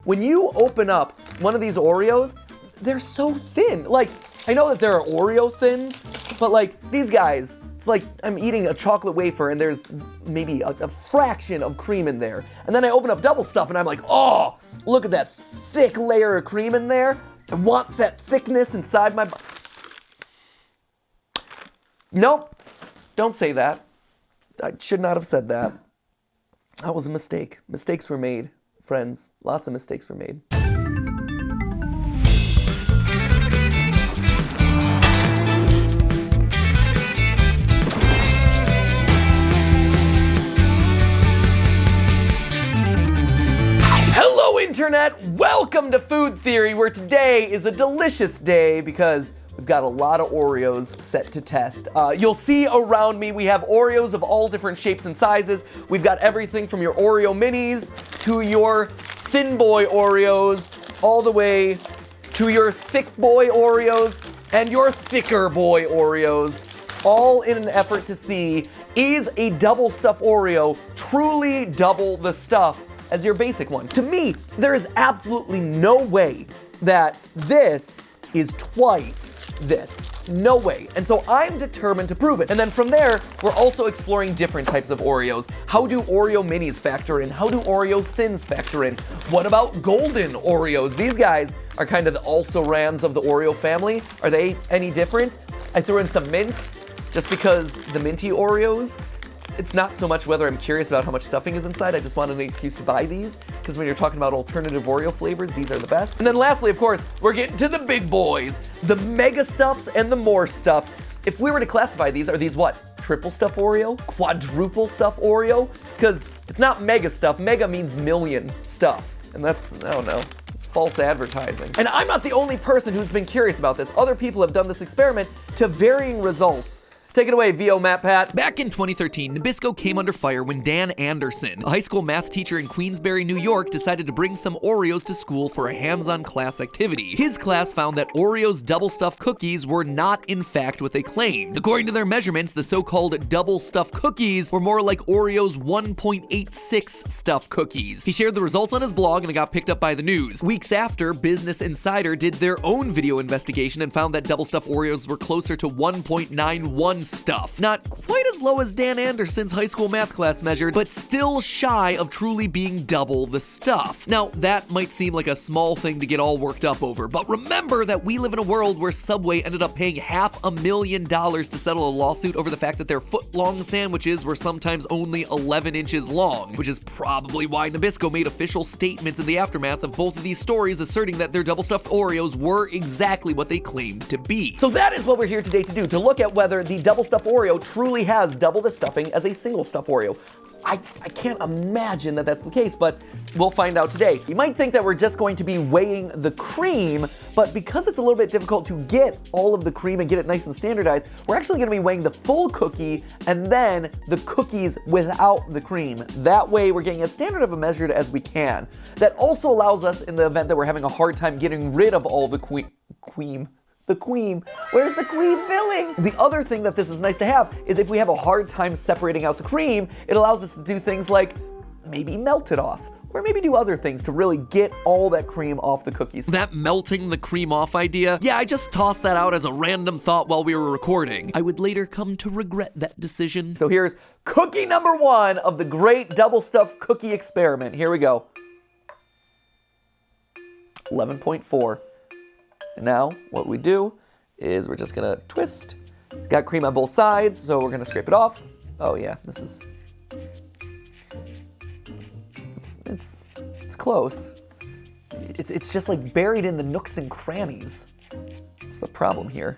when you open up one of these Oreos, they're so thin. Like, I know that there are Oreo thins, but like these guys, it's like I'm eating a chocolate wafer and there's maybe a fraction of cream in there. And then I open up Double Stuf and I'm like, oh, look at that thick layer of cream in there. I want that thickness inside my body. Nope, don't say that. I should not have said that. That was a mistake. Mistakes were made, friends. Lots of mistakes were made. Hello, Internet! Welcome to Food Theory, where today is a delicious day because we've got a lot of Oreos set to test. You'll see around me we have Oreos of all different shapes and sizes. We've got everything from your Oreo minis to your thin boy Oreos, all the way to your thick boy Oreos and your thicker boy Oreos, all in an effort to see, is a Double Stuf Oreo truly double the stuff as your basic one? To me, there is absolutely no way that this is twice this. No way. And so I'm determined to prove it. And then from there, we're also exploring different types of Oreos. How do Oreo minis factor in? How do Oreo thins factor in? What about golden Oreos? These guys are kind of the also-rans of the Oreo family. Are they any different? I threw in some mints just because the minty Oreos, it's not so much whether I'm curious about how much stuffing is inside, I just wanted an excuse to buy these, because when you're talking about alternative Oreo flavors, these are the best. And then lastly, of course, we're getting to the big boys, the mega stuffs and the more stuffs. If we were to classify these, are these what? Triple Stuf Oreo? Quadruple Stuf Oreo? Because it's not mega stuff, mega means million stuff. And that's, I don't know, it's false advertising. And I'm not the only person who's been curious about this. Other people have done this experiment to varying results. Take it away, VO Matt Pat. Back in 2013, Nabisco came under fire when Dan Anderson, a high school math teacher in Queensbury, New York, decided to bring some Oreos to school for a hands-on class activity. His class found that Oreos Double Stuf cookies were not, in fact, what they claimed. According to their measurements, the so-called Double Stuf cookies were more like Oreos 1.86 stuff cookies. He shared the results on his blog and it got picked up by the news. Weeks after, Business Insider did their own video investigation and found that Double Stuf Oreos were closer to 1.91 stuff. Not quite as low as Dan Anderson's high school math class measured, but still shy of truly being double the stuff. Now, that might seem like a small thing to get all worked up over, but remember that we live in a world where Subway ended up paying $500,000 to settle a lawsuit over the fact that their foot-long sandwiches were sometimes only 11 inches long, which is probably why Nabisco made official statements in the aftermath of both of these stories asserting that their Double Stuf Oreos were exactly what they claimed to be. So that is what we're here today to do, to look at whether the Double Stuf Oreo truly has double the stuffing as a single Stuf Oreo. I can't imagine that that's the case, but we'll find out today. You might think that we're just going to be weighing the cream, but because it's a little bit difficult to get all of the cream and get it nice and standardized, we're actually gonna be weighing the full cookie and then the cookies without the cream. That way we're getting as standard of a measure as we can. That also allows us, in the event that we're having a hard time getting rid of all the cream. The queen. Where's the queen filling? The other thing that this is nice to have is if we have a hard time separating out the cream, it allows us to do things like maybe melt it off, or maybe do other things to really get all that cream off the cookies. That melting the cream off idea? Yeah, I just tossed that out as a random thought while we were recording. I would later come to regret that decision. So here's cookie number 1 of the great Double Stuf cookie experiment. Here we go. 11.4. And now what we do is we're just gonna twist. Got cream on both sides, so we're gonna scrape it off. Oh yeah, this is, it's close. It's just like buried in the nooks and crannies. That's the problem here.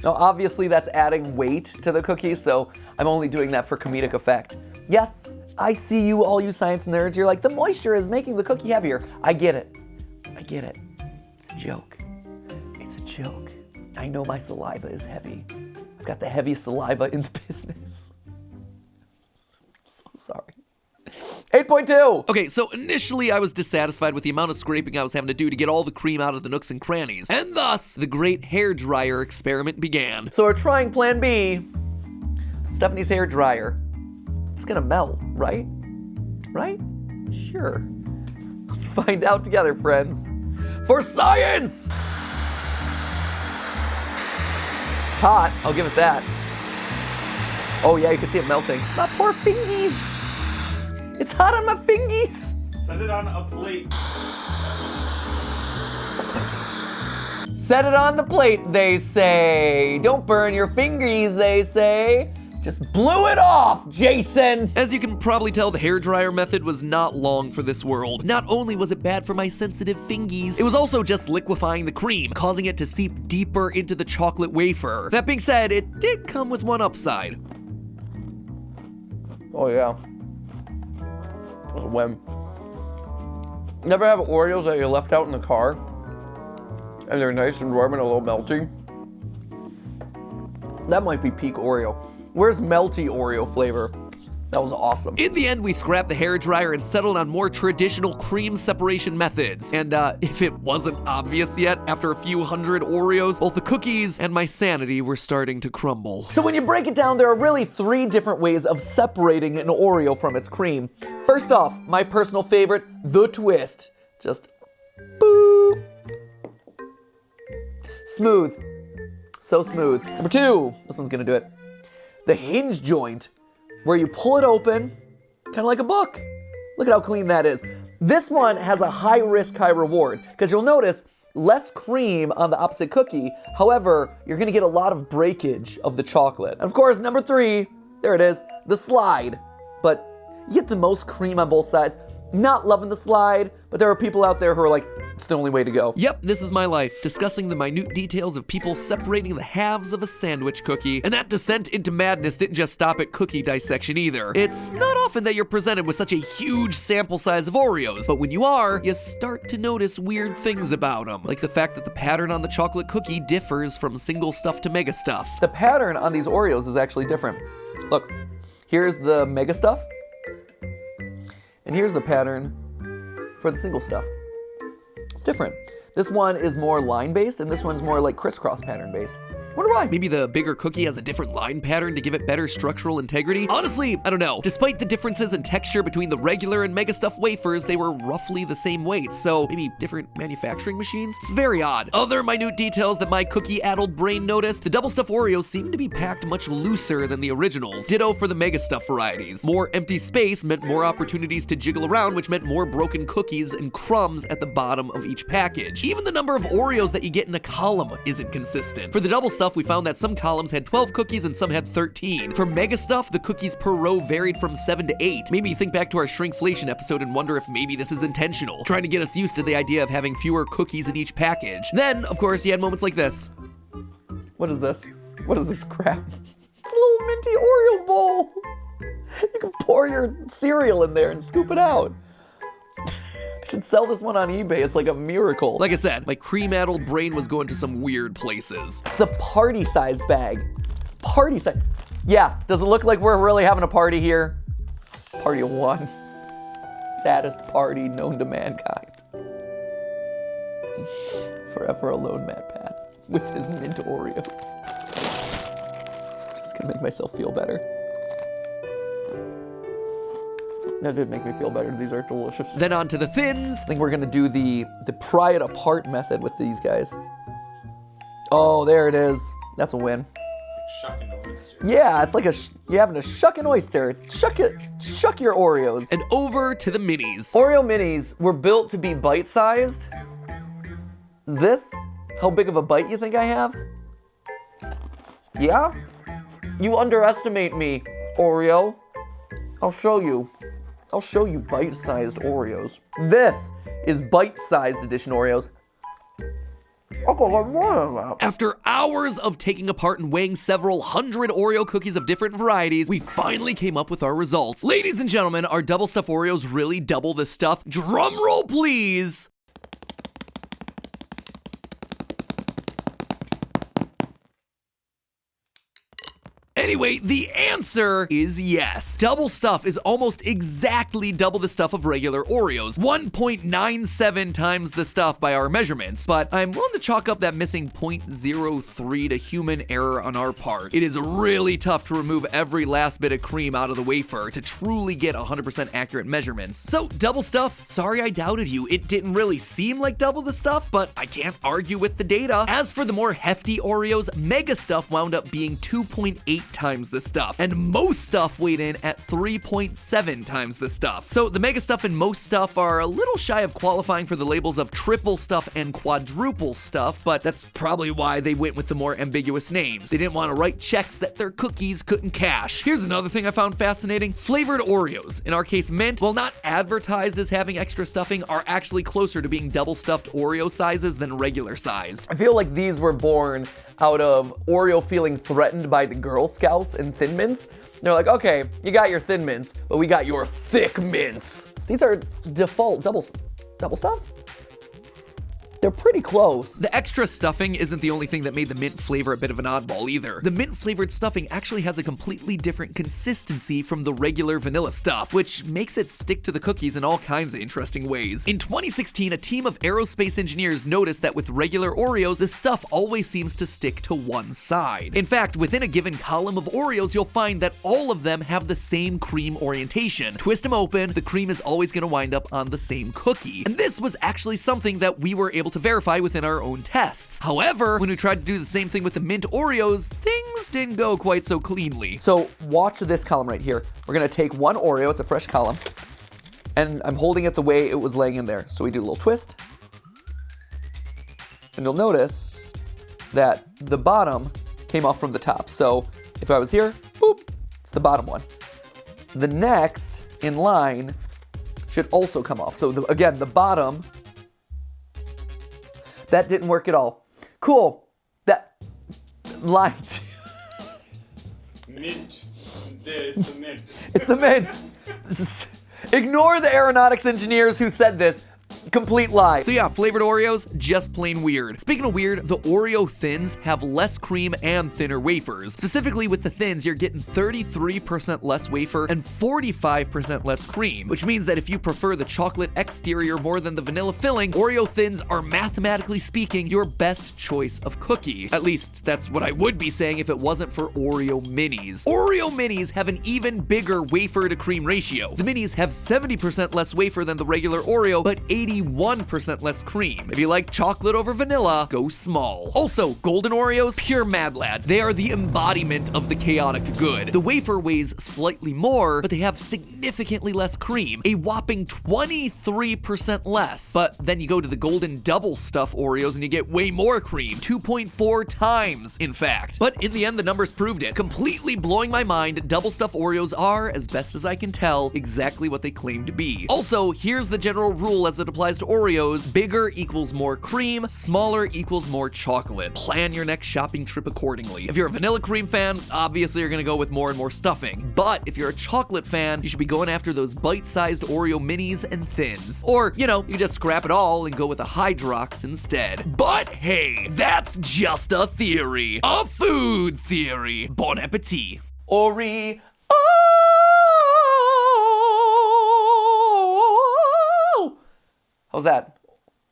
Now obviously that's adding weight to the cookie, so I'm only doing that for comedic effect. Yes, I see you, all you science nerds. You're like, the moisture is making the cookie heavier. I get it. I get it. It's a joke. It's a joke. I know my saliva is heavy. I've got the heaviest saliva in the business. I'm so sorry. 8.2. Okay, so initially I was dissatisfied with the amount of scraping I was having to do to get all the cream out of the nooks and crannies, and thus the great hair dryer experiment began. So we're trying plan B. Stephanie's hair dryer. It's gonna melt, right? Right? Sure. Let's find out together, friends. For science! It's hot, I'll give it that. Oh yeah, you can see it melting. My poor fingies! It's hot on my fingies! Set it on a plate. Set it on the plate, they say. Don't burn your fingies, they say. Just blew it off, Jason! As you can probably tell, the hairdryer method was not long for this world. Not only was it bad for my sensitive fingies, it was also just liquefying the cream, causing it to seep deeper into the chocolate wafer. That being said, it did come with one upside. Oh yeah. That's a win. Never have Oreos that you left out in the car? And they're nice and warm and a little melty? That might be peak Oreo. Where's melty Oreo flavor? That was awesome. In the end, we scrapped the hairdryer and settled on more traditional cream separation methods. And if it wasn't obvious yet, after a few hundred Oreos, both the cookies and my sanity were starting to crumble. So when you break it down, there are really 3 different ways of separating an Oreo from its cream. First off, my personal favorite, the twist. Just boop. Smooth. So smooth. Number 2, this one's gonna do it. The hinge joint, where you pull it open, kind of like a book. Look at how clean that is. This one has a high risk, high reward, because you'll notice less cream on the opposite cookie. However, you're gonna get a lot of breakage of the chocolate. And of course, number 3, there it is, the slide. But you get the most cream on both sides. Not loving the slide, but there are people out there who are like, it's the only way to go. Yep, this is my life, discussing the minute details of people separating the halves of a sandwich cookie. And that descent into madness didn't just stop at cookie dissection either. It's not often that you're presented with such a huge sample size of Oreos, but when you are, you start to notice weird things about them, like the fact that the pattern on the chocolate cookie differs from single stuff to mega stuff. The pattern on these Oreos is actually different. Look, here's the mega stuff, and here's the pattern for the single stuff. It's different. This one is more line-based, and this one is more like crisscross pattern-based. Wonder why? Maybe the bigger cookie has a different line pattern to give it better structural integrity? Honestly, I don't know. Despite the differences in texture between the regular and mega stuff wafers, they were roughly the same weight, so maybe different manufacturing machines? It's very odd. Other minute details that my cookie-addled brain noticed: the Double Stuf Oreos seem to be packed much looser than the originals. Ditto for the mega stuff varieties. More empty space meant more opportunities to jiggle around, which meant more broken cookies and crumbs at the bottom of each package. Even the number of Oreos that you get in a column isn't consistent. For the Double Stuf, we found that some columns had 12 cookies and some had 13. For mega stuff, the cookies per row varied from 7 to 8. Made me think back to our shrinkflation episode and wonder if maybe this is intentional, trying to get us used to the idea of having fewer cookies in each package. Then, of course, you had moments like this. What is this? What is this crap? It's a little minty Oreo bowl. You can pour your cereal in there and scoop it out. I should sell this one on eBay. It's like a miracle. Like I said, my cream-addled brain was going to some weird places. It's the party size bag. Party size. Yeah, does it look like we're really having a party here? Party of 1. Saddest party known to mankind. Forever alone, MatPat, with his mint Oreos. Just gonna make myself feel better. That did make me feel better. These are delicious. Then on to the thins. I think we're gonna do the pry it apart method with these guys. Oh, there it is. That's a win. Shuck an oyster. Yeah, it's like you're having to shuck an oyster. Shuck your Oreos. And over to the minis. Oreo minis were built to be bite-sized. Is this how big of a bite you think I have? Yeah? You underestimate me, Oreo. I'll show you. I'll show you bite-sized Oreos. This is bite-sized edition Oreos. I'll go like more than that. After hours of taking apart and weighing several hundred Oreo cookies of different varieties, we finally came up with our results. Ladies and gentlemen, our Double Stuf Oreos really double the stuff. Drum roll, please. Anyway, the answer is yes. Double Stuf is almost exactly double the stuff of regular Oreos, 1.97 times the stuff by our measurements, but I'm willing to chalk up that missing 0.03 to human error on our part. It is really tough to remove every last bit of cream out of the wafer to truly get 100% accurate measurements. So, Double Stuf, sorry I doubted you. It didn't really seem like double the stuff, but I can't argue with the data. As for the more hefty Oreos, Mega Stuff wound up being 2.8 times the stuff, and Most Stuff weighed in at 3.7 times the stuff. So the Mega Stuff and Most Stuff are a little shy of qualifying for the labels of Triple Stuff and Quadruple Stuff, but that's probably why they went with the more ambiguous names. They didn't want to write checks that their cookies couldn't cash. Here's another thing I found fascinating. Flavored Oreos, in our case mint, while not advertised as having extra stuffing, are actually closer to being double stuffed Oreo sizes than regular sized. I feel like these were born out of Oreo feeling threatened by the Girl Scouts and Thin Mints. They're like, okay, you got your Thin Mints, but we got your thick mints. These are default double stuff? They're pretty close. The extra stuffing isn't the only thing that made the mint flavor a bit of an oddball either. The mint flavored stuffing actually has a completely different consistency from the regular vanilla stuff, which makes it stick to the cookies in all kinds of interesting ways. In 2016, a team of aerospace engineers noticed that with regular Oreos, the stuff always seems to stick to one side. In fact, within a given column of Oreos, you'll find that all of them have the same cream orientation. Twist them open, the cream is always going to wind up on the same cookie. And this was actually something that we were able to verify within our own tests. However, when we tried to do the same thing with the mint Oreos, things didn't go quite so cleanly. So watch this column right here. We're gonna take one Oreo, it's a fresh column, and I'm holding it the way it was laying in there. So we do a little twist, and you'll notice that the bottom came off from the top. So if I was here, boop, it's the bottom one. The next in line should also come off. So again, the bottom, that didn't work at all. Cool. That line. Mint. It's the mint. It's the mints. Ignore the aeronautics engineers who said this. Complete lie. So yeah, flavored Oreos, just plain weird. Speaking of weird, the Oreo Thins have less cream and thinner wafers. Specifically with the Thins, you're getting 33% less wafer and 45% less cream, which means that if you prefer the chocolate exterior more than the vanilla filling, Oreo Thins are mathematically speaking your best choice of cookie. At least that's what I would be saying if it wasn't for Oreo Minis. Oreo Minis have an even bigger wafer to cream ratio. The Minis have 70% less wafer than the regular Oreo, but 81% less cream. If you like chocolate over vanilla, go small. Also, golden Oreos, pure mad lads. They are the embodiment of the chaotic good. The wafer weighs slightly more, but they have significantly less cream, a whopping 23% less. But then you go to the golden double stuff Oreos and you get way more cream, 2.4 times, in fact. But in the end, the numbers proved it. Completely blowing my mind, double stuff Oreos are, as best as I can tell, exactly what they claim to be. Also, here's the general rule as it applies to Oreos: bigger equals more cream, smaller equals more chocolate. Plan your next shopping trip accordingly. If you're a vanilla cream fan, obviously you're gonna go with more and more stuffing. But if you're a chocolate fan, you should be going after those bite-sized Oreo minis and thins. Or, you know, you just scrap it all and go with a Hydrox instead. But hey, that's just a theory. A food theory. Bon appetit. Oreo. How's that?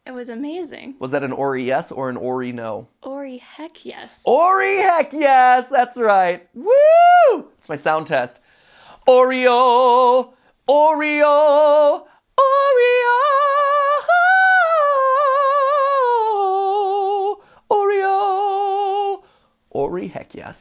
It was amazing. Was that an Ori yes or an Ori no? Ori, heck yes. Ori heck yes, that's right. Woo! It's my sound test. Oreo, Oreo, Oreo, Oreo, Ori heck yes.